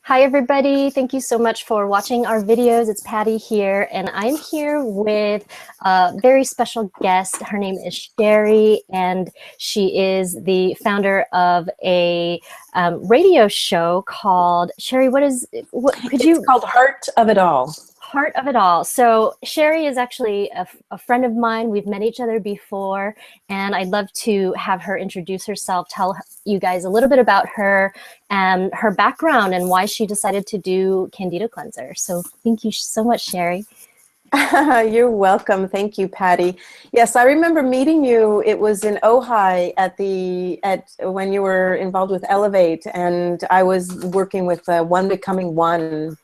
Hi, everybody. Thank you so much for watching our videos. It's Patty here, and I'm here with a very special guest. Her name is Sheri, and she is the founder of a radio show called, Sheri, It's called Heart of It All. Heart of It All. So Sheri is actually a friend of mine. We've met each other before, and I'd love to have her introduce herself, tell you guys a little bit about her and her background and why she decided to do Candida Cleanser. So thank you so much, Sheri. You're welcome. Thank you, Patty. Yes, I remember meeting you. It was in Ojai when you were involved with Elevate, and I was working with One Becoming One,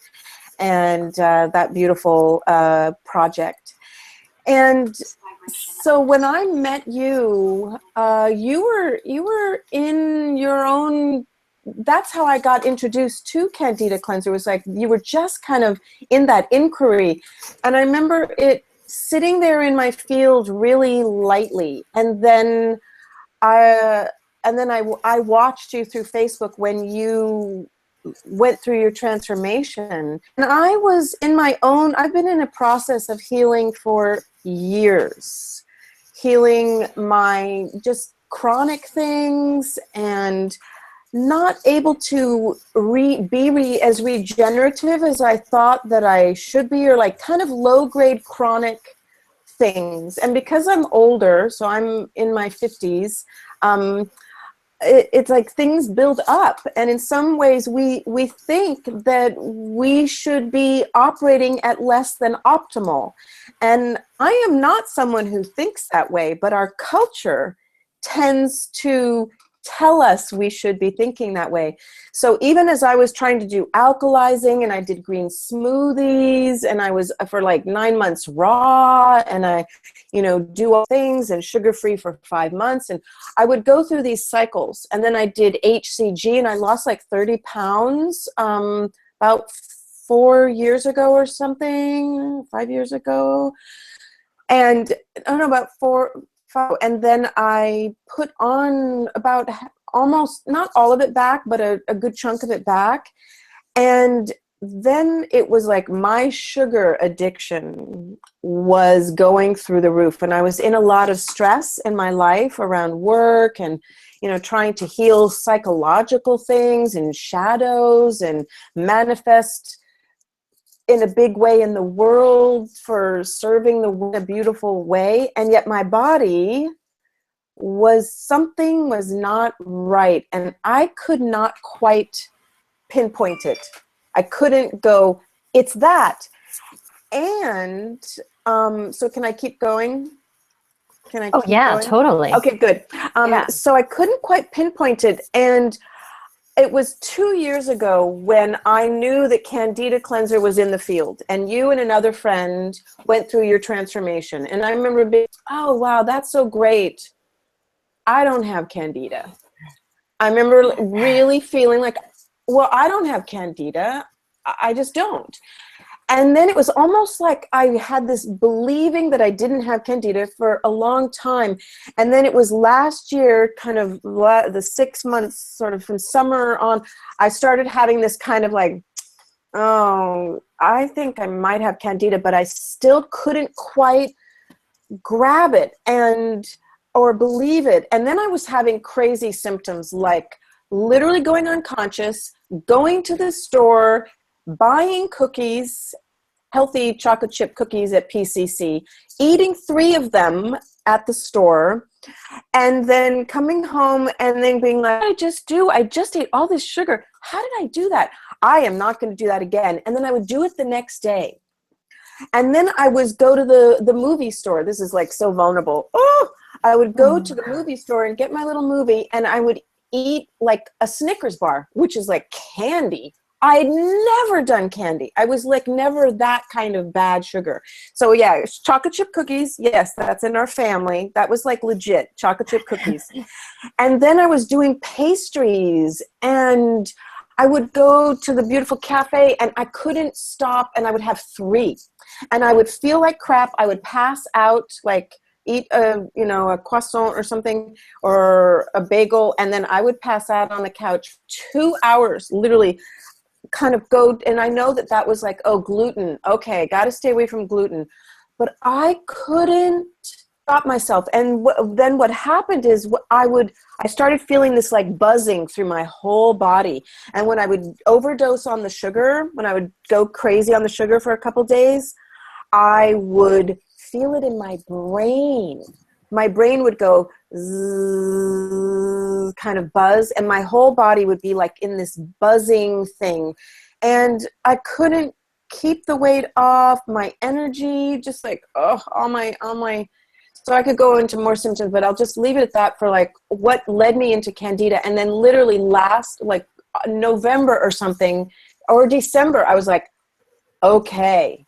and that beautiful project. And so when I met you, you were in your own. That's how I got introduced to Candida Cleanser. It was like you were just kind of in that inquiry, and I remember it sitting there in my field really lightly, and then I watched you through Facebook when you went through your transformation, and I was in my own. I've been in a process of healing for years, healing my just chronic things and not able to be as regenerative as I thought that I should be, or like kind of low-grade chronic things. And because I'm older, so I'm in my 50s, it's like things build up, and in some ways we think that we should be operating at less than optimal. And I am not someone who thinks that way, but our culture tends to tell us we should be thinking that way. So even as I was trying to do alkalizing, and I did green smoothies, and I was for like 9 months raw, and I do all things, and sugar-free for 5 months, and I would go through these cycles. And then I did HCG, and I lost like 30 pounds about 4 years ago or something, 5 years ago. And I don't know, about 4. And then I put on about almost, not all of it back, but a good chunk of it back. And then it was like my sugar addiction was going through the roof. And I was in a lot of stress in my life around work, and trying to heal psychological things and shadows and manifest in a big way in the world for serving the world in a beautiful way. And yet my body something was not right, and I could not quite pinpoint it. I couldn't go, it's that. And so can I keep going? Can I keep yeah, going? totally. Okay, good. So I couldn't quite pinpoint it, and it was 2 years ago when I knew that Candida Cleanser was in the field, and you and another friend went through your transformation. And I remember being, oh, wow, that's so great. I don't have Candida. I remember really feeling like, well, I don't have Candida. I just don't. And then it was almost like I had this believing that I didn't have Candida for a long time. And then it was last year, kind of the 6 months, sort of from summer on, I started having this kind of like, oh, I think I might have Candida, but I still couldn't quite grab it or believe it. And then I was having crazy symptoms, like literally going unconscious, going to the store, buying cookies, healthy chocolate chip cookies at PCC, eating 3 of them at the store, and then coming home and then being like, I just ate all this sugar. How did I do that? I am not going to do that again. And then I would do it the next day. And then I would go to the movie store. This is like so vulnerable. Oh, I would go to the movie store and get my little movie, and I would eat like a Snickers bar, which is like candy. I'd never done candy. I was like never that kind of bad sugar. So yeah, chocolate chip cookies. Yes, that's in our family. That was like legit chocolate chip cookies. And then I was doing pastries, and I would go to the beautiful cafe, and I couldn't stop, and I would have 3, and I would feel like crap. I would pass out, like eat a croissant or something, or a bagel, and then I would pass out on the couch 2 hours, literally kind of go, and I know that that was like, oh, gluten. Okay, got to stay away from gluten. But I couldn't stop myself. And then what happened is I started feeling this like buzzing through my whole body. And when I would overdose on the sugar, when I would go crazy on the sugar for a couple days, I would feel it in my brain. My brain would go zzz, kind of buzz, and my whole body would be like in this buzzing thing. And I couldn't keep the weight off, my energy, just like, oh, all my, so I could go into more symptoms, but I'll just leave it at that for like what led me into Candida. And then literally last like November or something, or December, I was like, okay,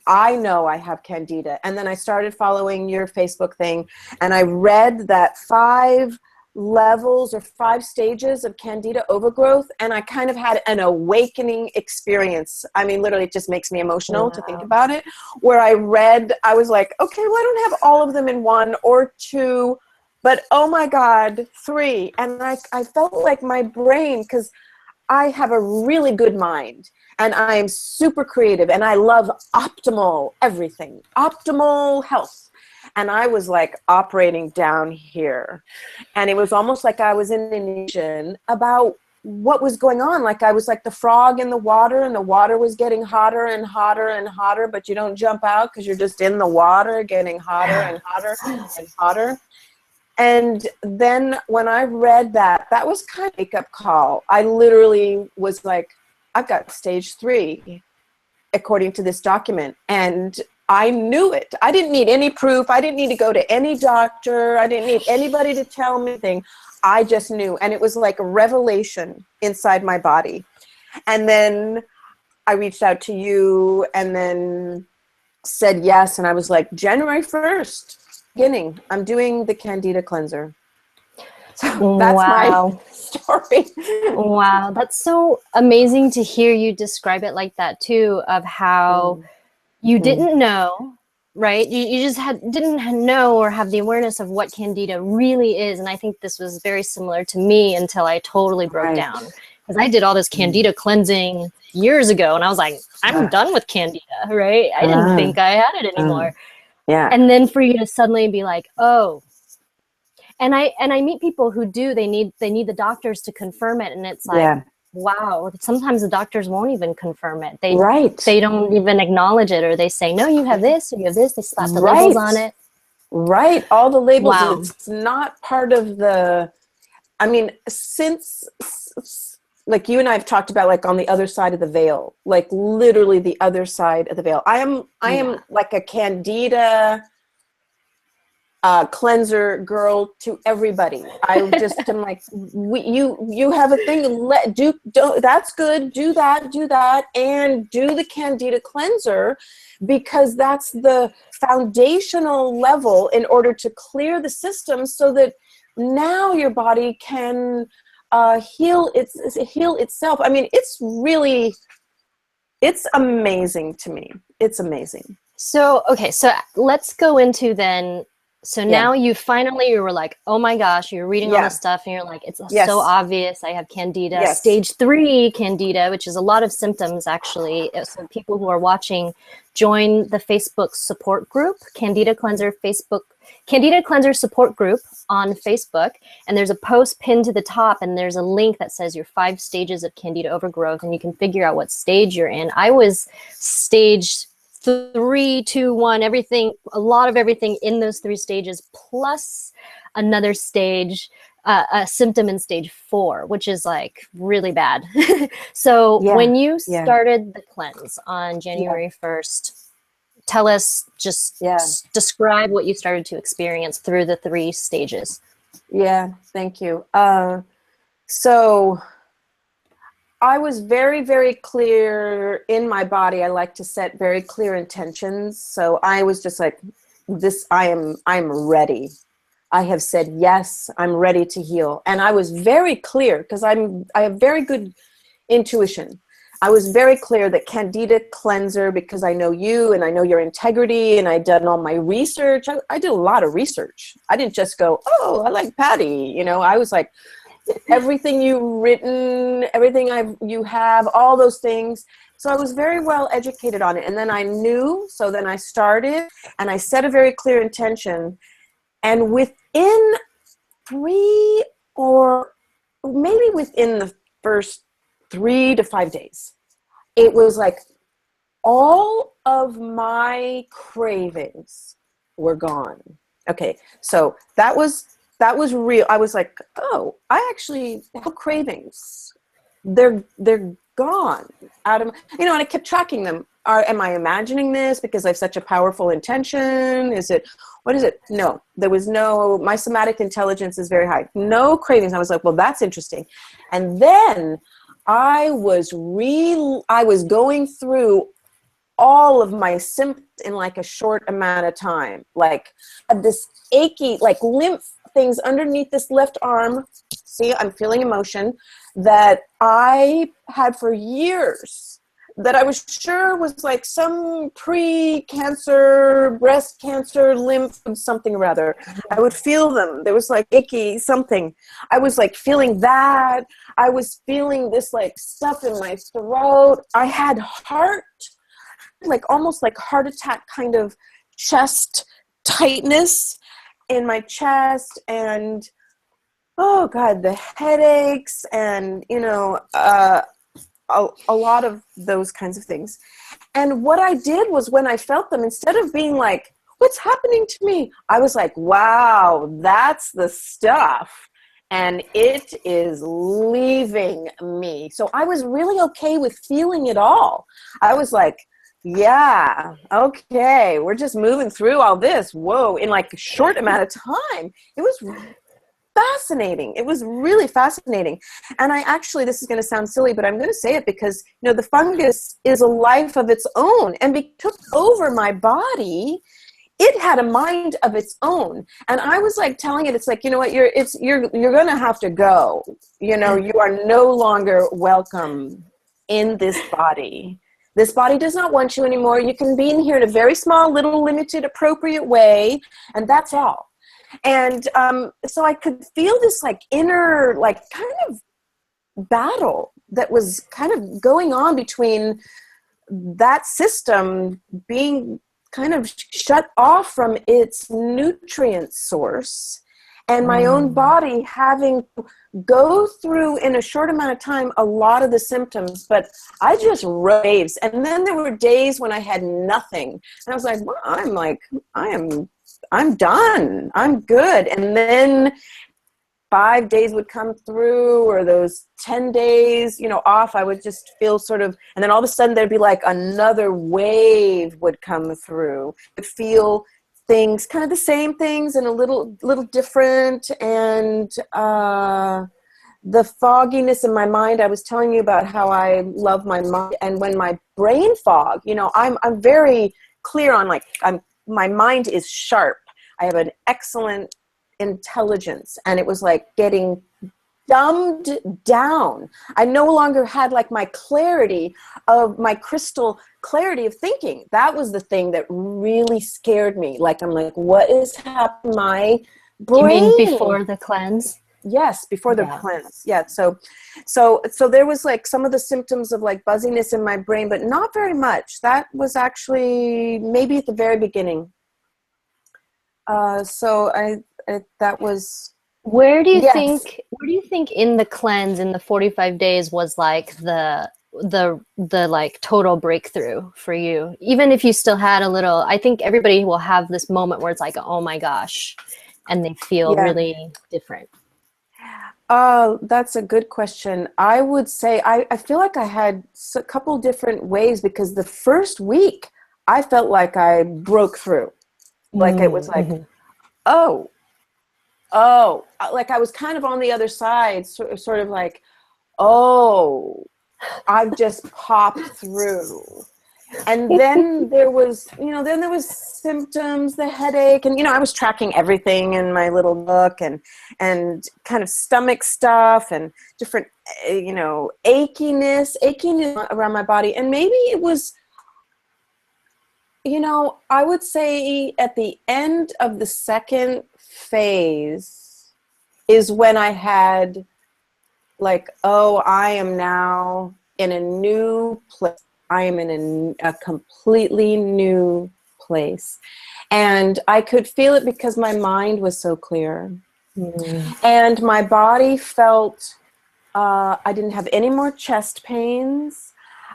I know I have Candida. And then I started following your Facebook thing, and I read that 5 levels or 5 stages of Candida overgrowth, and I kind of had an awakening experience. I mean, literally, it just makes me emotional to think about it. Where I was like, okay, well, I don't have all of them in 1 or 2, but oh my God, 3. And I felt like my brain, because I have a really good mind, and I am super creative, and I love optimal everything, optimal health. And I was like operating down here. And it was almost like I was in an illusion about what was going on. Like I was like the frog in the water, and the water was getting hotter and hotter and hotter, but you don't jump out because you're just in the water getting hotter and hotter and hotter. And then when I read that, that was kind of a wake-up call. I literally was like, I've got stage 3, according to this document. And I knew it. I didn't need any proof. I didn't need to go to any doctor. I didn't need anybody to tell me anything. I just knew. And it was like a revelation inside my body. And then I reached out to you and then said yes. And I was like, January 1st, beginning, I'm doing the Candida Cleanser. So that's my story. Wow. That's so amazing to hear you describe it like that too, of how you didn't know, right? You just didn't know or have the awareness of what Candida really is. And I think this was very similar to me until I totally broke down. Because I did all this Candida cleansing years ago, and I was like, I'm done with Candida, right? I didn't think I had it anymore. Yeah. And then for you to suddenly be like, oh, and I meet people who do, they need the doctors to confirm it. And it's like, wow, sometimes the doctors won't even confirm it. They don't even acknowledge it, or they say, no, you have this, or you have this. They slap the labels on it. Right. All the labels. Wow. It's not part of the, I mean, since like you and I have talked about, like on the other side of the veil, like literally the other side of the veil. I am like a Candida cleanser girl to everybody. I just am like, you have a thing, that's good, do that, and do the Candida Cleanser, because that's the foundational level in order to clear the system so that now your body can heal itself. I mean, it's amazing to me. It's amazing. So, okay, so let's go into then. So now you were like, oh my gosh, you're reading all this stuff and you're like, it's so obvious I have Candida. Stage 3 Candida, which is a lot of symptoms actually. So people who are watching, join the Facebook support group, Candida Cleanser support group on Facebook. And there's a post pinned to the top, and there's a link that says your 5 stages of Candida overgrowth, and you can figure out what stage you're in. I was stage 3, 2, 1, everything, a lot of everything in those 3 stages, plus another stage, a symptom in stage 4, which is like really bad. So when you started the cleanse on January 1st, tell us, just describe what you started to experience through the 3 stages. Yeah, thank you. So I was very, very clear in my body. I like to set very clear intentions. So I was just like, I'm ready. I have said, yes, I'm ready to heal. And I was very clear, because I have very good intuition. I was very clear that Candida Cleanser, because I know you and I know your integrity, and I'd done all my research. I did a lot of research. I didn't just go, oh, I like Patty. You know, I was like, everything you've written, everything you have, all those things. So I was very well educated on it. And then I knew, so then I started and I set a very clear intention. And within 3 or maybe within the first 3 to 5 days, it was like all of my cravings were gone. Okay, so that was real. I was like, oh, I actually have cravings. They're gone out of my, and I kept tracking them. Am I imagining this because I have such a powerful intention? What is it? No, there was no, my somatic intelligence is very high. No cravings. I was like, well, that's interesting. And then I was going through all of my symptoms in like a short amount of time. Like this achy, like lymph things underneath this left arm. See, I'm feeling emotion that I had for years, that I was sure was like some pre-cancer, breast cancer, lymph, something or other. I would feel them. There was like icky something. I was like feeling that. I was feeling this like stuff in my throat. I had like almost like heart attack kind of chest tightness in my chest, and oh God, the headaches, and a lot of those kinds of things. And what I did was, when I felt them, instead of being like, what's happening to me? I was like, wow, that's the stuff. And it is leaving me. So I was really okay with feeling it all. I was like, yeah, okay, we're just moving through all this. Whoa, in like a short amount of time. It was fascinating. It was really fascinating. And I actually, this is going to sound silly, but I'm going to say it because, the fungus is a life of its own, and took over my body. It had a mind of its own. And I was like telling it, it's like, you know what, you're going to have to go. You are no longer welcome in this body. This body does not want you anymore. You can be in here in a very small, little, limited, appropriate way, and that's all. And so I could feel this like inner, like kind of battle that was kind of going on between that system being kind of shut off from its nutrient source, and my own body having to go through in a short amount of time a lot of the symptoms. But I just raves. And then there were days when I had nothing. And I was like, well, I'm done. I'm good. And then 5 days would come through, or those 10 days, off, I would just feel sort of, and then all of a sudden there'd be like another wave would come through. I'd feel things, kind of the same things and a little different. And the fogginess in my mind, I was telling you about how I love my mind. And when my brain fog, I'm very clear on my mind is sharp. I have an excellent intelligence, and it was like getting dumbed down. I no longer had like my clarity of my crystal clarity of thinking. That was the thing that really scared me. Like, I'm like, what is happening to my brain? You mean before the cleanse? Yes, before the cleanse. Yeah. So there was like some of the symptoms of like buzziness in my brain, but not very much. That was actually maybe at the very beginning. That was. Where do you think in the cleanse, in the 45 days, was like the like total breakthrough for you? Even if you still had a little, I think everybody will have this moment where it's like, oh my gosh, and they feel really different. That's a good question. I would say I feel like I had a couple different ways, because the first week I felt like I broke through. Like it was like, oh, like I was kind of on the other side, sort of like, oh, I've just popped through. And then there was, symptoms, the headache, and, I was tracking everything in my little book, and kind of stomach stuff, and different, achiness around my body. And maybe it was, I would say at the end of the second phase is when I had like, oh, I am now in a new place. I am in a completely new place. And I could feel it because my mind was so clear. And my body felt, I didn't have any more chest pains.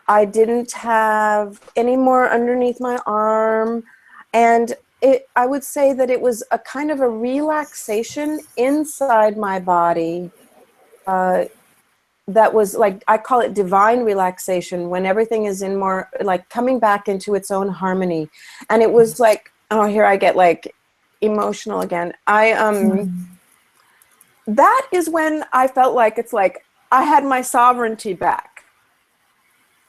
I didn't have any more underneath my arm. And I would say that it was a kind of a relaxation inside my body that was like, I call it divine relaxation, when everything is in more, like coming back into its own harmony. And it was like, oh, here I get like emotional again. That is when I felt like, it's like I had my sovereignty back.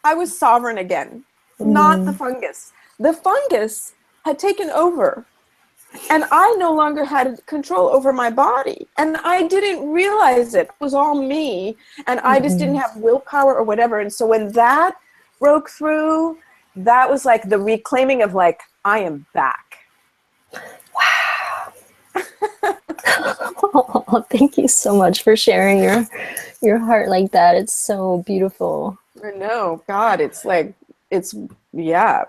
I was sovereign again, not the fungus. The fungus had taken over. And I no longer had control over my body. And I didn't realize it. It was all me. And I just didn't have willpower or whatever. And so when that broke through, that was like the reclaiming of like, I am back. Wow. Oh, thank you so much for sharing your heart like that. It's so beautiful. I know. God, it's like, yeah.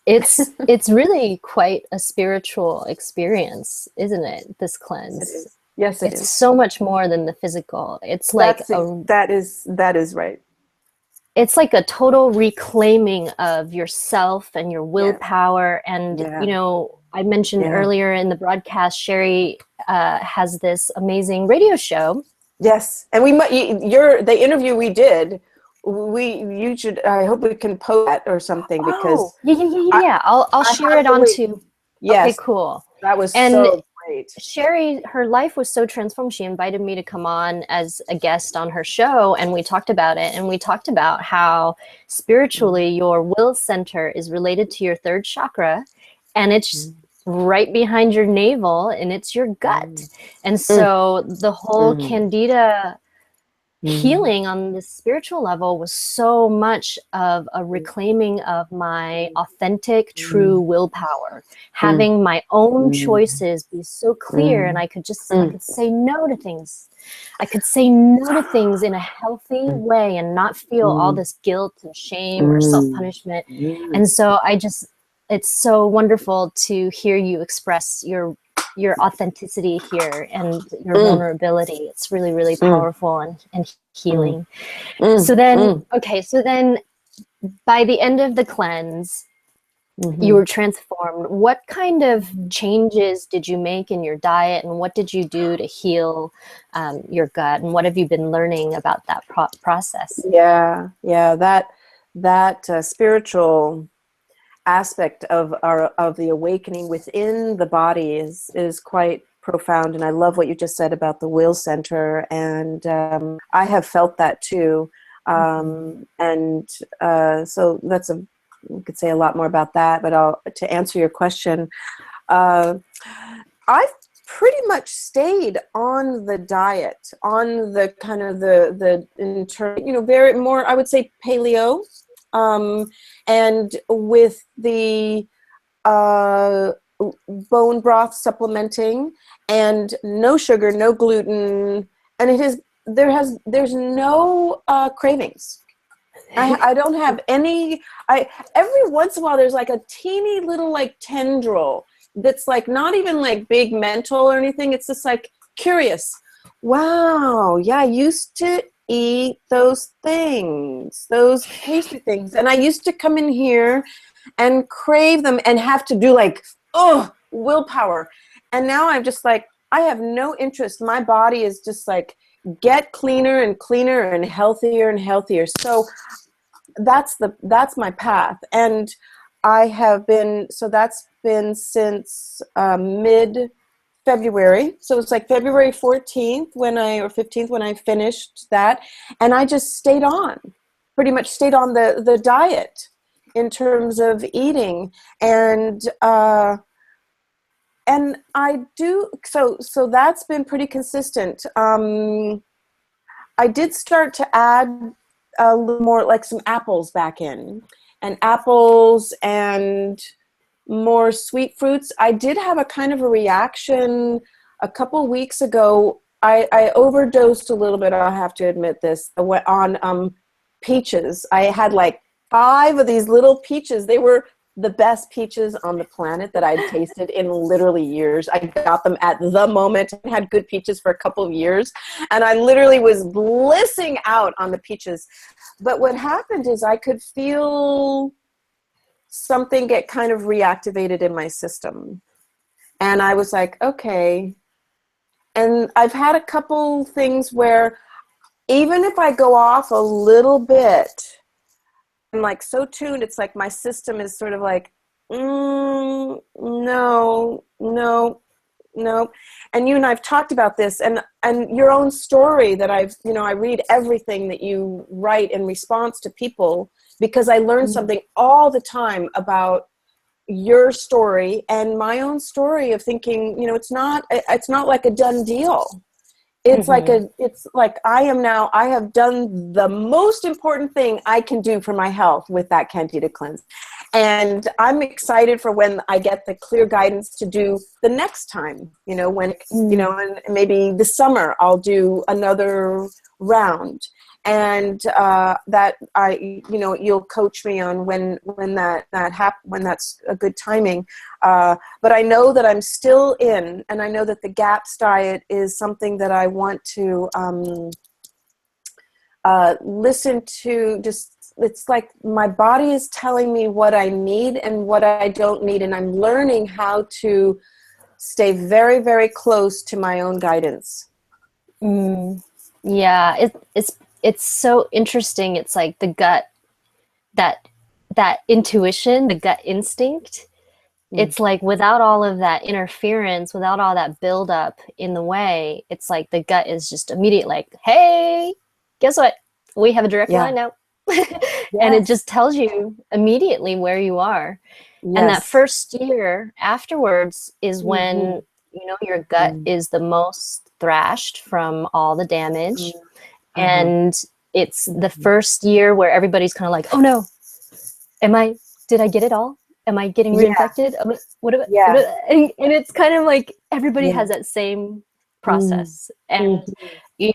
It's really quite a spiritual experience, isn't it? This cleanse. It is. Yes, it is. It's so much more than the physical. It's like that is right. It's like a total reclaiming of yourself and your willpower. And you know, I mentioned earlier in the broadcast, Sheri has this amazing radio show. Yes, and the interview we did. You should. I hope we can post that or something, because I'll share it onto. Yes. Okay, cool. That was so great. Sheri, her life was so transformed. She invited me to come on as a guest on her show, and we talked about it. And we talked about how spiritually your will center is related to your third chakra, and it's right behind your navel, and it's your gut. And so the whole Candida healing on the spiritual level was so much of a reclaiming of my authentic, true willpower, having my own choices be so clear, and I could say no to things. I could say no to things in a healthy way and not feel all this guilt and shame or self-punishment. And so it's so wonderful to hear you express your authenticity here and your vulnerability. It's really, really powerful and healing. So then, so then by the end of the cleanse, you were transformed. What kind of changes did you make in your diet, and what did you do to heal your gut, and what have you been learning about that process? That spiritual aspect of the awakening within the body is quite profound, and I love what you just said about the will center, and I have felt that too, and so we could say a lot more about that, but to answer your question, I've pretty much stayed on the diet, on the kind of very more, I would say, paleo. And with the bone broth supplementing, and no sugar, no gluten, and there's no cravings. I don't have any. Every once in a while there's like a teeny little like tendril that's like not even like big mental or anything. It's just like curious. Wow, yeah, I used to eat those things, those tasty things, and I used to come in here and crave them and have to do like willpower, and now I'm just like, I have no interest. My body is just like, get cleaner and cleaner and healthier. So that's my path, and that's been since mid-February. So it's like February 14th or 15th when I finished that, and I just pretty much stayed on the diet in terms of eating, and I do so that's been pretty consistent. I did start to add a little more, like some apples back in, and apples and more sweet fruits. I did have a kind of a reaction a couple weeks ago I overdosed a little bit. I have to admit this. I went on peaches. I had like 5 of these little peaches. They were the best peaches on the planet that I'd tasted in literally years. I got them at the moment. I had good peaches for a couple of years, and I literally was blissing out on the peaches. But what happened is I could feel something get kind of reactivated in my system. And I was like, okay. And I've had a couple things where even if I go off a little bit, I'm like so tuned, it's like my system is sort of like, no, no, no. And you and I've talked about this, and your own story that I read everything that you write in response to people, because I learn something all the time about your story and my own story of thinking, it's not like a done deal. It's like I have done the most important thing I can do for my health with that Candida Cleanse. And I'm excited for when I get the clear guidance to do the next time, when, and maybe this summer I'll do another round. And that you'll coach me on when that's a good timing. But I know that I'm still in, and I know that the GAPS diet is something that I want to listen to. Just, it's like my body is telling me what I need and what I don't need, and I'm learning how to stay very, very close to my own guidance. Yeah, it's so interesting. It's like the gut, that intuition, the gut instinct. It's like without all of that interference, without all that buildup in the way, it's like the gut is just immediate, like, hey, guess what? We have a direct line now. And it just tells you immediately where you are. And that first year afterwards is when, your gut is the most thrashed from all the damage. And it's the first year where everybody's kind of like, oh no, did I get it all? Am I getting reinfected? What about, and it's kind of like everybody has that same process. And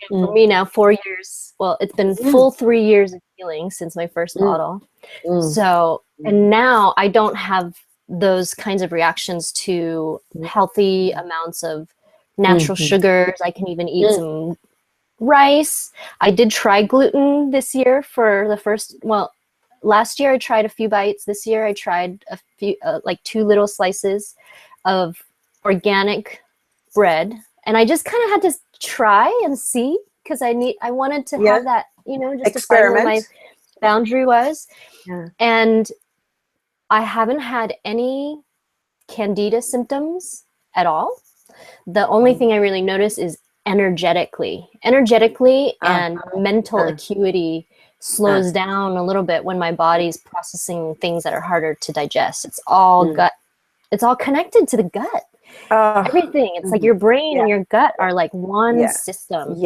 for me now, 4 years, well, it's been full 3 years of healing since my first bottle. So, and now I don't have those kinds of reactions to healthy amounts of natural sugars. I can even eat some rice. I did try gluten this year for last year I tried a few bites. This year I tried a few, like 2 little slices of organic bread. And I just kind of had to try and see, because I wanted to have that, just to find where my boundary was. And I haven't had any Candida symptoms at all. The only thing I really notice is energetically and mental acuity slows down a little bit when my body's processing things that are harder to digest. It's all gut. It's all connected to the gut. Everything. It's like your brain and your gut are like one system.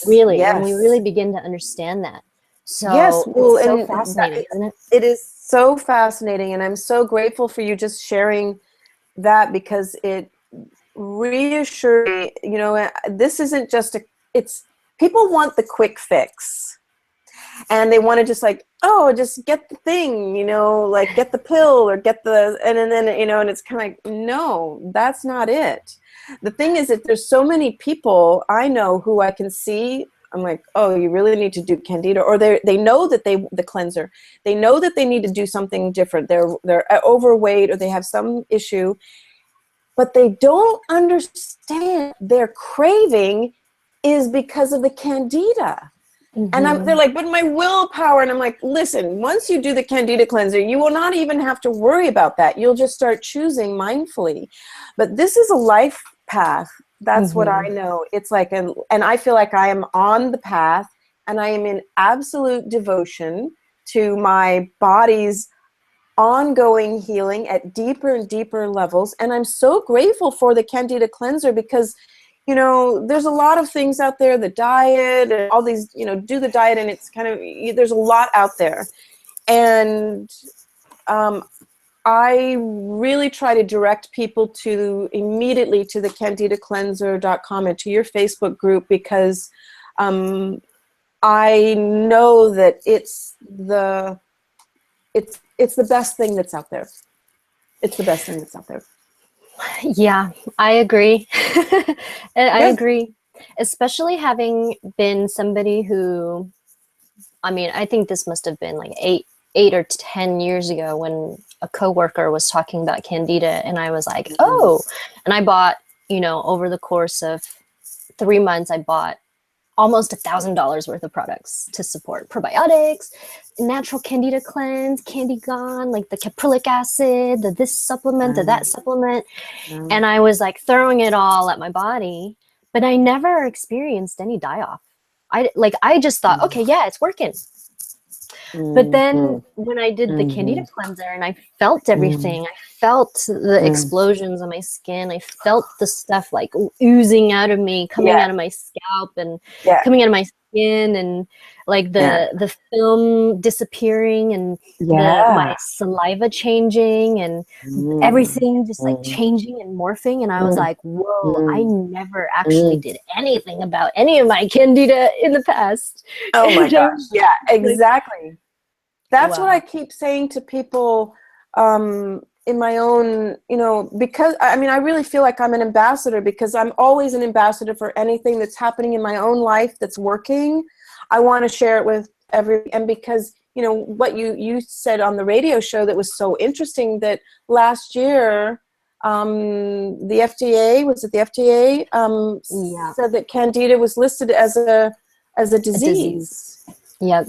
Really. And we really begin to understand that. So it's so fascinating, isn't it? It is so fascinating. And I'm so grateful for you just sharing that, because it reassure me, this isn't just people want the quick fix, and they want to just like, just get the thing, like get the pill or get the, and then, and it's kind of like, no, that's not it. The thing is that there's so many people I know who I can see, I'm like, oh, you really need to do Candida, or they know that the cleanser, they know that they need to do something different. They're overweight, or they have some issue, but they don't understand their craving is because of the Candida. And they're like, but my willpower. And I'm like, listen, once you do the Candida Cleanser, you will not even have to worry about that. You'll just start choosing mindfully. But this is a life path. That's what I know. It's like, and I feel like I am on the path, and I am in absolute devotion to my body's ongoing healing at deeper and deeper levels. And I'm so grateful for the Candida Cleanser, because there's a lot of things out there, the diet and all these, do the diet, and it's kind of, there's a lot out there. And I really try to direct people to immediately to the candidacleanser.com and to your Facebook group, because I know that it's the best thing that's out there. It's the best thing that's out there. Yeah, I agree. I Yes. agree. Especially having been somebody who, I mean, I think this must have been like 8 or 10 years ago when a coworker was talking about Candida, and I was like, oh, and I bought, over the course of 3 months, I bought almost $1,000 worth of products to support probiotics, natural Candida cleanse, Candigon, like the caprylic acid, the this supplement, the that supplement. And I was like throwing it all at my body, but I never experienced any die-off. I just thought, okay, yeah, it's working. But then when I did the Candida cleanser and I felt everything, I felt the explosions on my skin. I felt the stuff like oozing out of me, coming out of my scalp and coming out of my skin, and like the film disappearing, and my saliva changing, and everything just like changing and morphing. And I was like, whoa, I never actually did anything about any of my Candida in the past. Oh my gosh. Yeah, exactly. That's what I keep saying to people in my own, because I mean, I really feel like I'm an ambassador, because I'm always an ambassador for anything that's happening in my own life that's working. I want to share it with and because, what you said on the radio show that was so interesting, that last year, the FDA said that Candida was listed as a disease. Yeah.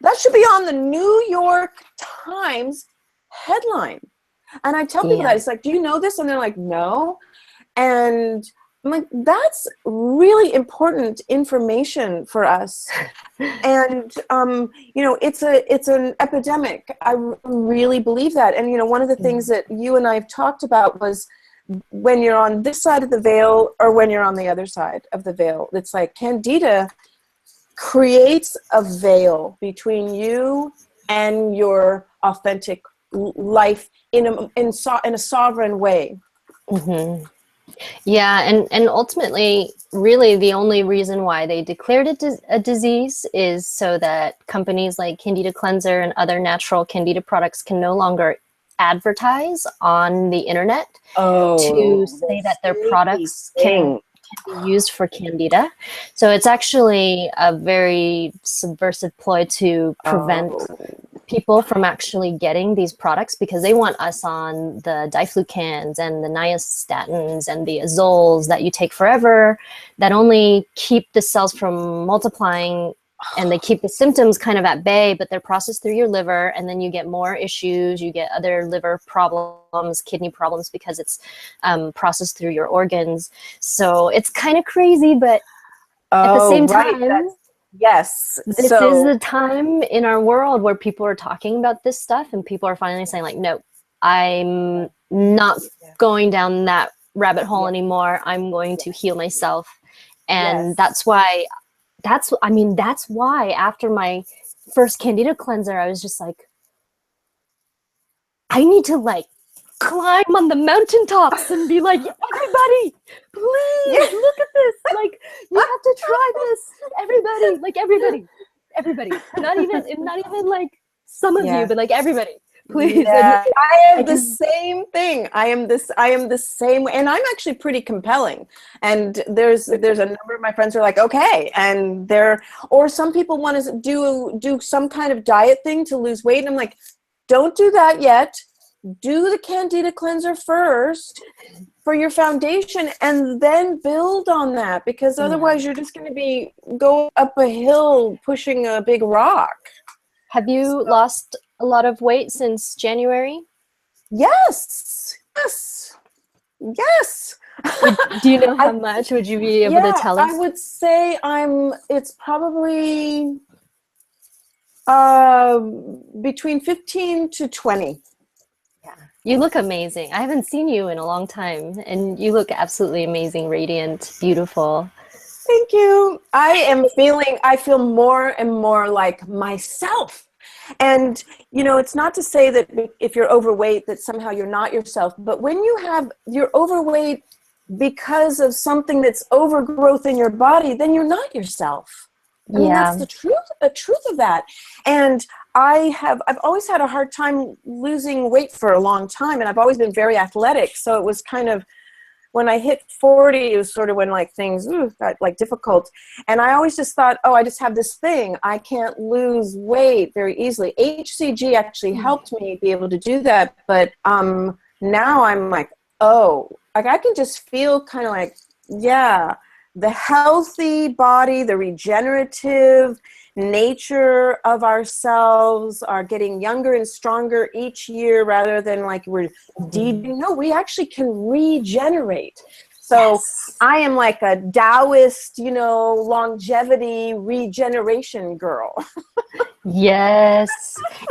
That should be on the New York Times headline. And I tell people that, it's like, do you know this? And they're like, no. And I'm like, that's really important information for us. And, it's an epidemic. I really believe that. And, one of the things that you and I have talked about was when you're on this side of the veil or when you're on the other side of the veil. It's like Candida creates a veil between you and your authentic life in a sovereign way. Yeah, and ultimately, really the only reason why they declared it a disease is so that companies like Candida Cleanser and other natural Candida products can no longer advertise on the internet to say that their products can be used for Candida. So it's actually a very subversive ploy to prevent people from actually getting these products, because they want us on the diflucans and the nyastatins and the azoles that you take forever, that only keep the cells from multiplying, and they keep the symptoms kind of at bay, but they're processed through your liver, and then you get more issues. You get other liver problems, kidney problems, because it's processed through your organs. So it's kind of crazy, but at the same time, yes, this is the time in our world where people are talking about this stuff, and people are finally saying like, no, I'm not going down that rabbit hole anymore. I'm going to heal myself. And that's why after my first Candida cleanser, I was just like, I need to like climb on the mountaintops and be like, everybody, please look at this. Like, you have to try this. Everybody. Not even like some of you, but like everybody. Please. Yeah. I am the same thing. I am the same way. And I'm actually pretty compelling. And there's a number of my friends who are like, okay. And or some people want to do some kind of diet thing to lose weight. And I'm like, don't do that yet. Do the Candida cleanser first for your foundation, and then build on that, because otherwise you're just going to be going up a hill pushing a big rock. Have you lost a lot of weight since January? Yes. Do you know how much? Would you be able to tell us? I would say it's probably between 15 to 20. Yeah. You look amazing. I haven't seen you in a long time, and you look absolutely amazing, radiant, beautiful. Thank you. I feel more and more like myself. And, you know, it's not to say that if you're overweight that somehow you're not yourself, but when you're overweight because of something that's overgrowth in your body, then you're not yourself. I mean, that's the truth of that. And I've always had a hard time losing weight for a long time, and I've always been very athletic. So it was kind of, when I hit 40, it was sort of when like things got like difficult. And I always just thought, oh, I just have this thing. I can't lose weight very easily. HCG actually helped me be able to do that. But now I'm like, oh, like I can just feel kind of like, yeah, the healthy body, the regenerative nature of ourselves are getting younger and stronger each year, rather than like we're no, we actually can regenerate. So I am like a Taoist, you know, longevity regeneration girl. Yes.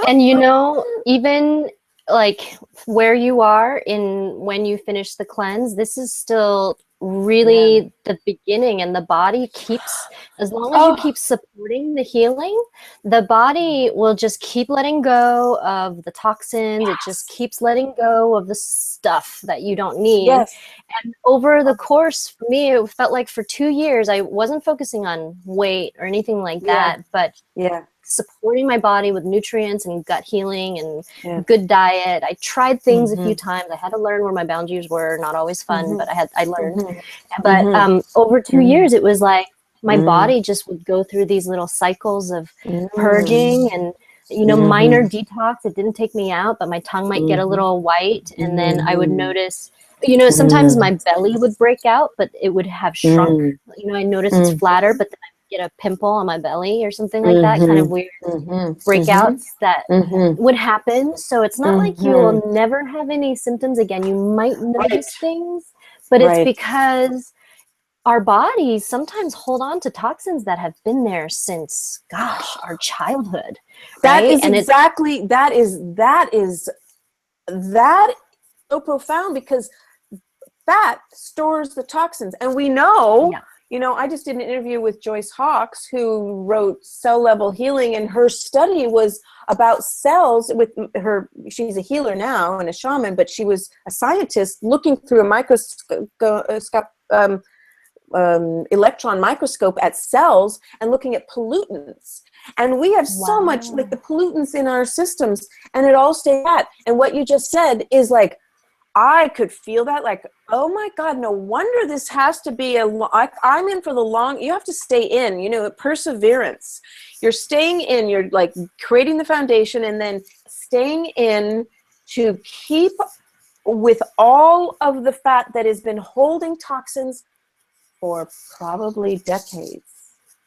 And you know, even like where you are in when you finish the cleanse, this is still really the beginning, and the body keeps, as long as you keep supporting the healing, the body will just keep letting go of the toxins. It just keeps letting go of the stuff that you don't need. And over the course, for me, it felt like for 2 years I wasn't focusing on weight or anything like that, but supporting my body with nutrients and gut healing and good diet. I tried things a few times. I had to learn where my boundaries were. Not always fun, but I learned. But over 2 years, it was like my body just would go through these little cycles of purging and, you know, minor detox. It didn't take me out, but my tongue might get a little white. And then I would notice, you know, sometimes my belly would break out, but it would have shrunk. You know, I noticed it's flatter, but then get a pimple on my belly or something like that, kind of weird breakouts that would happen. So it's not like you will never have any symptoms again. You might notice things, but it's because our bodies sometimes hold on to toxins that have been there since, gosh, our childhood. That is exactly, that is so profound, because fat stores the toxins. And we know, you know, I just did an interview with Joyce Hawkes, who wrote Cell Level Healing, and her study was about cells with her. She's a healer now and a shaman, but she was a scientist looking through a microscope, electron microscope at cells and looking at pollutants. And we have so much, like the pollutants in our systems, and it all stays that. And what you just said is like, I could feel that, like, oh my God, no wonder this has to be I'm in for the long, you have to stay in, you know, perseverance. You're staying in, you're like creating the foundation and then staying in to keep with all of the fat that has been holding toxins for probably decades.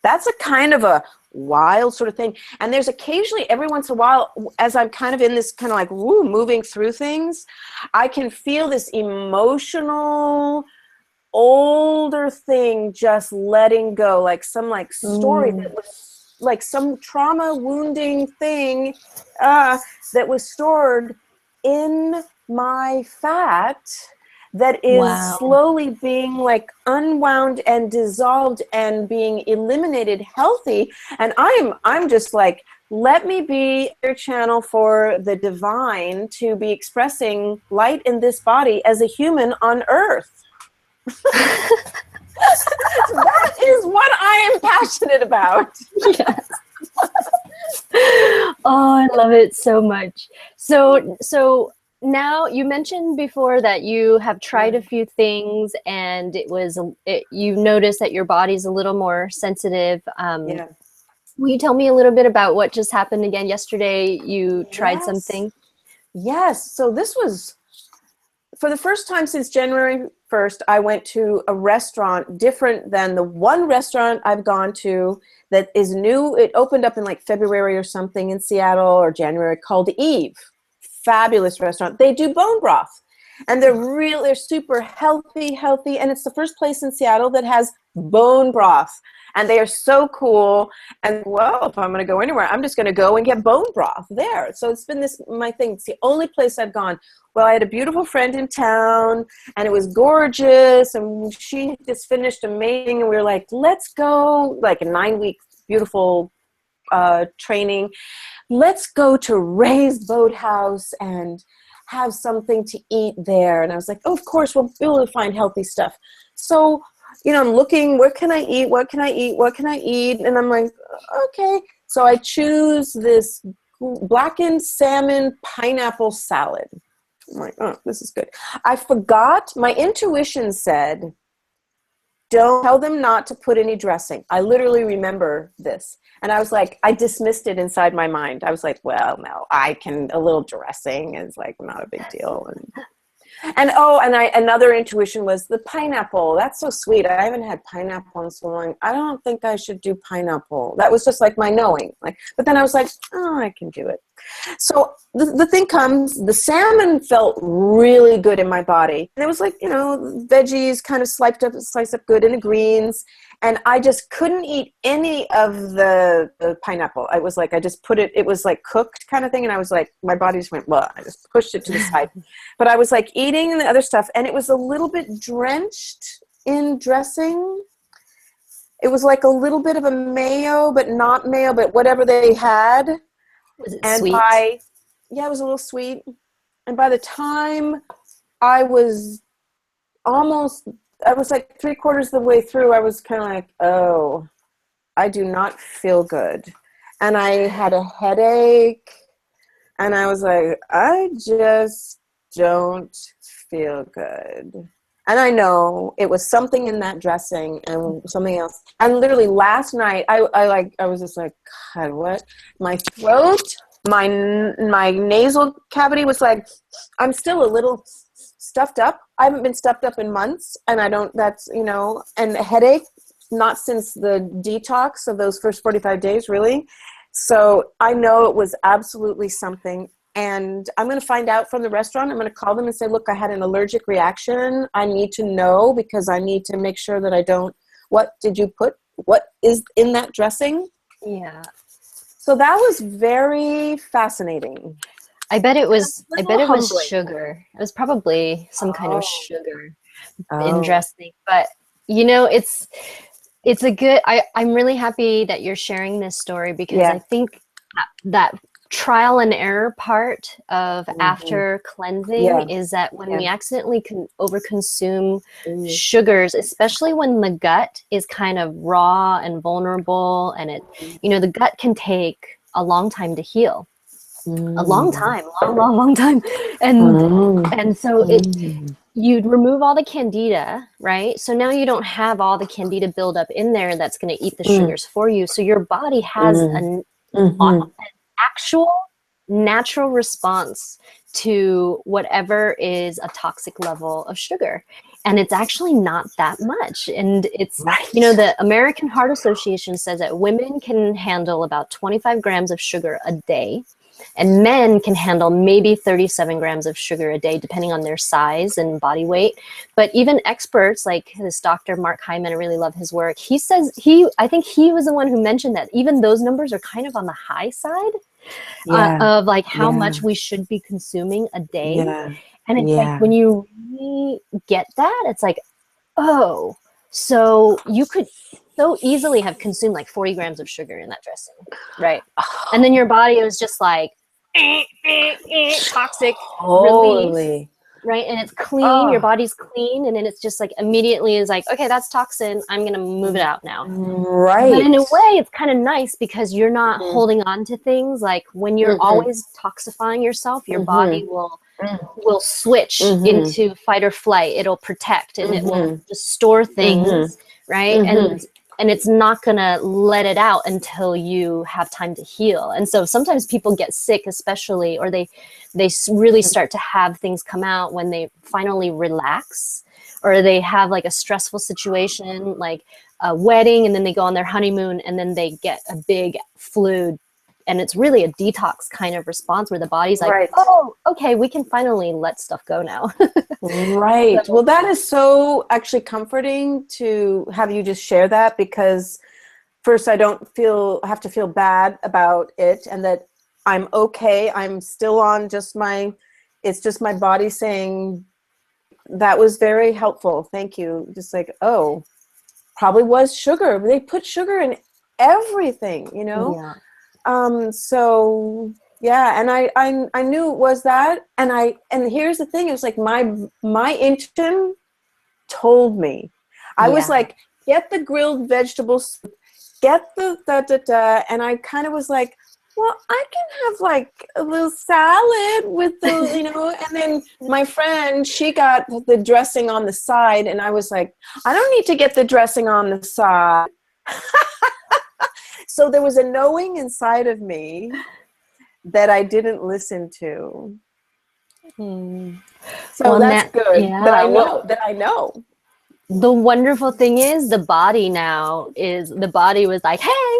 That's a kind of a wild sort of thing. And there's occasionally, every once in a while, as I'm kind of in this kind of like, moving through things, I can feel this emotional, older thing just letting go, like some like story that was like some trauma wounding thing that was stored in my fat, that is slowly being like unwound and dissolved and being eliminated healthy. And I'm just like, let me be your channel for the divine to be expressing light in this body as a human on earth. That is what I am passionate about. Yes. Oh, I love it so much. So now, you mentioned before that you have tried a few things, and you noticed that your body's a little more sensitive. Will you tell me a little bit about what just happened again yesterday? You tried something? Yes. So this was, for the first time since January 1st, I went to a restaurant different than the one restaurant I've gone to that is new. It opened up in like February or something in Seattle, or January, called Eve. Fabulous restaurant. They do bone broth, and they're super healthy, and it's the first place in Seattle that has bone broth, and they are so cool. And well, if I'm going to go anywhere, I'm just going to go and get bone broth there. So it's been my thing. It's the only place I've gone. Well, I had a beautiful friend in town, and it was gorgeous, and she just finished amazing, and we were like, let's go, like a 9-week beautiful training. let's go to Ray's Boathouse and have something to eat there. And I was like, oh, of course, we'll be able to find healthy stuff. So, you know, I'm looking, where can I eat? What can I eat? What can I eat? And I'm like, okay. So I choose this blackened salmon pineapple salad. I'm like, oh, this is good. I forgot, my intuition said, don't tell them not to put any dressing. I literally remember this. And I was like, I dismissed it inside my mind. I was like, well, no, a little dressing is like not a big deal. Another intuition was the pineapple. That's so sweet. I haven't had pineapple in so long. I don't think I should do pineapple. That was just like my knowing. But then I was like, oh, I can do it. So the thing comes, the salmon felt really good in my body. And it was like, you know, veggies kind of sliced up good in the greens. And I just couldn't eat any of the pineapple. I was like, I just put it was like cooked kind of thing. And I was like, my body just went, well, I just pushed it to the side. But I was like eating the other stuff. And it was a little bit drenched in dressing. It was like a little bit of a mayo, but not mayo, but whatever they had. Was it and sweet? Yeah, it was a little sweet. And by the time I was like 3/4 of the way through, I was kind of like, oh, I do not feel good. And I had a headache. And I was like, I just don't feel good. And I know it was something in that dressing and something else. And literally last night, I was just like, God, what? My throat, my nasal cavity was like, I'm still a little stuffed up. I haven't been stuffed up in months. And and a headache, not since the detox of those first 45 days, really. So I know it was absolutely something. And I'm going to find out from the restaurant. I'm going to call them and say, look, I had an allergic reaction. I need to know because I need to make sure that I don't. What did you put? What is in that dressing? Yeah. So that was very fascinating. I bet it was humbling. sugar. It was probably some kind of sugar in Oh. dressing. But, you know, it's a good, I'm really happy that you're sharing this story because I think that trial and error part of after cleansing is that when we accidentally overconsume sugars, especially when the gut is kind of raw and vulnerable, and the gut can take a long time to heal. A long time, long time. And so you'd remove all the candida, right? So now you don't have all the candida buildup in there that's going to eat the sugars for you. So your body has an actual natural response to whatever is a toxic level of sugar. And it's actually not that much. And it's, the American Heart Association says that women can handle about 25 grams of sugar a day. And men can handle maybe 37 grams of sugar a day, depending on their size and body weight. But even experts like this Dr. Mark Hyman, I really love his work. He says I think he was the one who mentioned that even those numbers are kind of on the high side of like how much we should be consuming a day. And it's like when you really get that, it's like, oh, so you could so easily have consumed like 40 grams of sugar in that dressing, right? And then your body was just like toxic release, right? And it's clean, your body's clean, and then it's just like immediately is like, okay, that's toxin, I'm gonna move it out now. Right. But in a way, it's kind of nice because you're not holding on to things. Like when you're always toxifying yourself, your body will switch into fight or flight. It'll protect and it will just store things, right? And it's not gonna let it out until you have time to heal. And so sometimes people get sick, especially, or they really start to have things come out when they finally relax, or they have like a stressful situation, like a wedding, and then they go on their honeymoon, and then they get a big flu. And it's really a detox kind of response where the body's like, oh, okay, we can finally let stuff go now. Right. Well, that is so actually comforting to have you just share that, because first I don't have to feel bad about it, and that I'm okay. I'm still on it's just my body saying that was very helpful. Thank you. Just like, oh, probably was sugar. They put sugar in everything, Yeah. So yeah, and I knew it was that, and here's the thing, it was like my intuition told me. I was Yeah. like, get the grilled vegetables, get the da da da, and I kind of was like, well, I can have like a little salad with the, and then my friend, she got the dressing on the side, and I was like, I don't need to get the dressing on the side. So there was a knowing inside of me that I didn't listen to. So Well, that's good that yeah. I know, Well, that I know. the wonderful thing is the body was like, hey,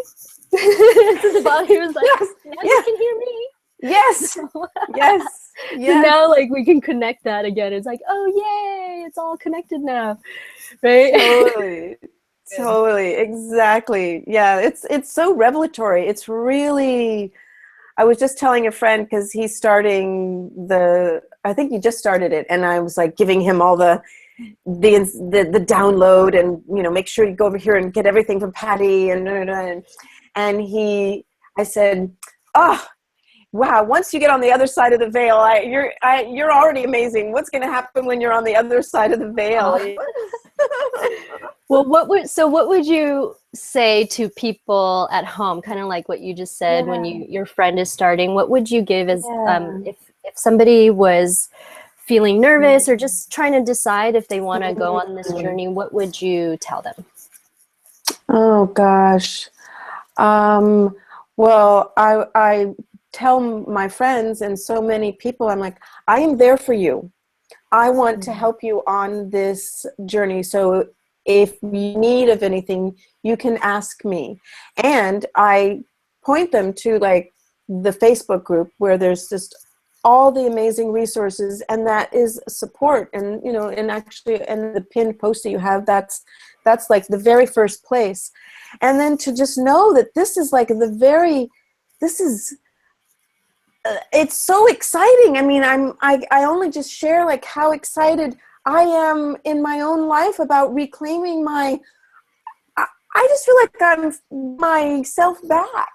the body was like, Yes, now yeah, you can hear me. yes, yes, So yes. now, like, we can connect that again. It's like, oh, yay, it's all connected now, right? Totally. Totally. Exactly. Yeah, it's so revelatory. It's really, I was just telling a friend, because he's starting I think he just started it, and I was like giving him all the download, and make sure you go over here and get everything from Patty, and I said, oh wow, once you get on the other side of the veil, you're already amazing. What's going to happen when you're on the other side of the veil? Well, what would you say to people at home, kind of like what you just said, when your friend is starting? What would you give as if somebody was feeling nervous or just trying to decide if they want to go on this journey? What would you tell them? Oh gosh. Well, I tell my friends and so many people, I'm like, I am there for you. I want to help you on this journey. So if you need of anything, you can ask me. And I point them to like the Facebook group, where there's just all the amazing resources, and that is support. And and actually, and the pinned post that you have, that's like the very first place. And then to just know that this is like it's so exciting. I mean, I only just share like how excited I am in my own life about reclaiming I just feel like I'm myself back.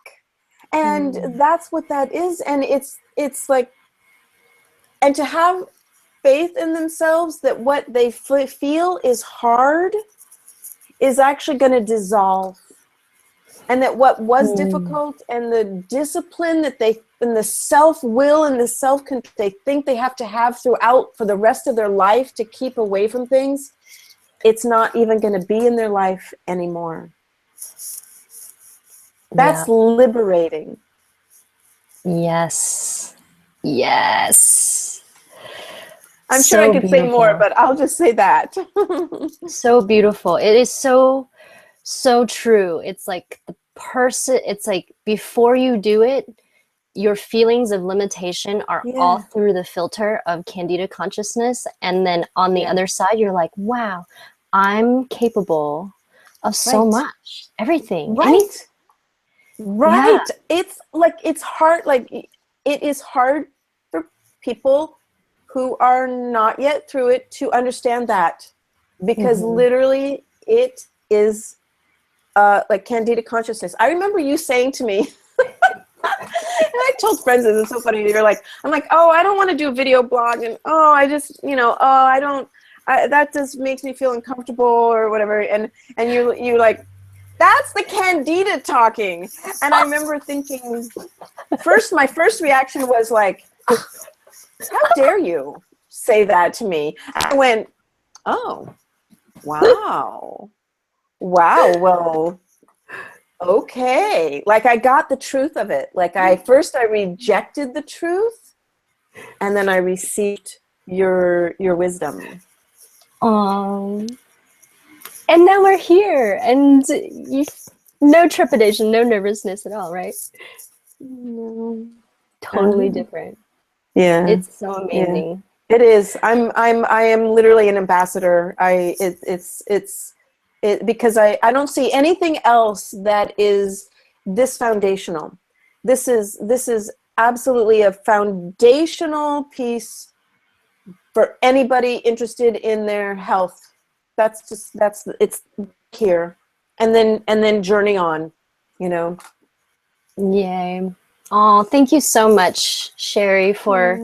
And that's what that is. And it's like, and to have faith in themselves that what they feel is hard is actually going to dissolve. And that what was difficult, and the discipline that and the self-will and the self-control they think they have to have throughout for the rest of their life to keep away from things, it's not even going to be in their life anymore. That's liberating. Yes. Yes. I'm sure I could say more, but I'll just say that. So beautiful. It is so true. It's like it's like before you do it, your feelings of limitation are all through the filter of Candida consciousness. And then on the other side, you're like, wow, I'm capable of so much, everything. Right. Right. Yeah. It's like, it's hard. Like, it is hard for people who are not yet through it to understand that, because literally it is like Candida consciousness. I remember you saying to me, and I told friends this, it's so funny. You're like, I'm like, oh, I don't want to do a video blog, and oh, I just, I don't, that just makes me feel uncomfortable or whatever. And you like, that's the Candida talking. And I remember thinking, my first reaction was like, how dare you say that to me? I went, oh, wow. Wow, well, okay. Like, I got the truth of it. Like, I rejected the truth, and then I received your wisdom. And now we're here, and no trepidation, no nervousness at all, right? No. Totally different. Yeah. It's so amazing. Yeah. It is. I am literally an ambassador. Because I don't see anything else that is this foundational. This is absolutely a foundational piece for anybody interested in their health. It's here. And then journey on, Yay. Oh, thank you so much, Sheri, for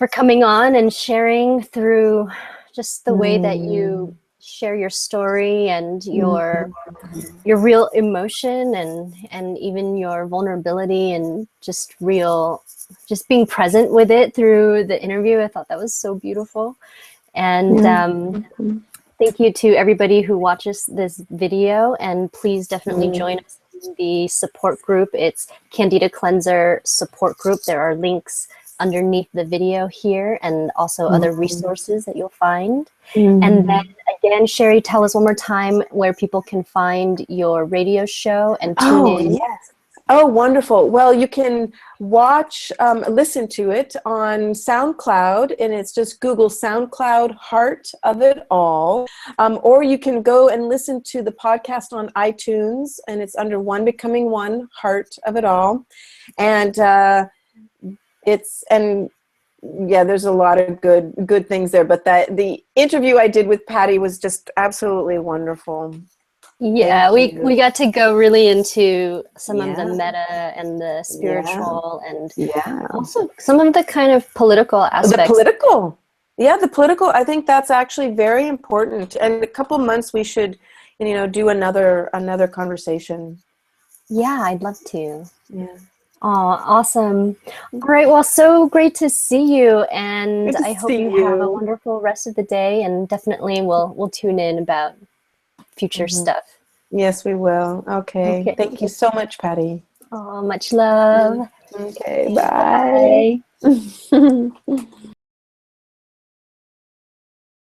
coming on and sharing through just the way that you share your story and your real emotion and even your vulnerability and just being present with it through the interview. I thought that was so beautiful. And thank you to everybody who watches this video, and please definitely join us in the support group. It's Candida Cleanser support group. There are links underneath the video here and also other resources that you'll find. And then again, Sheri, tell us one more time where people can find your radio show and tune in. Yes. Oh, wonderful. Well, you can listen to it on SoundCloud, and it's just Google SoundCloud Heart of It All. Or you can go and listen to the podcast on iTunes, and it's under One Becoming One, Heart of It All. And there's a lot of good things there, but the interview I did with Patty was just absolutely wonderful. Yeah, we got to go really into some of the meta and the spiritual and also some of the kind of political aspects. The political, I think that's actually very important. And in a couple months we should, do another conversation. Yeah, I'd love to. Yeah. Oh, awesome. All right, well, so great to see you, and I hope you have a wonderful rest of the day, and definitely we'll tune in about future stuff. Yes, we will. Okay. Thank you so much, Patty. Oh, much love. Okay, bye.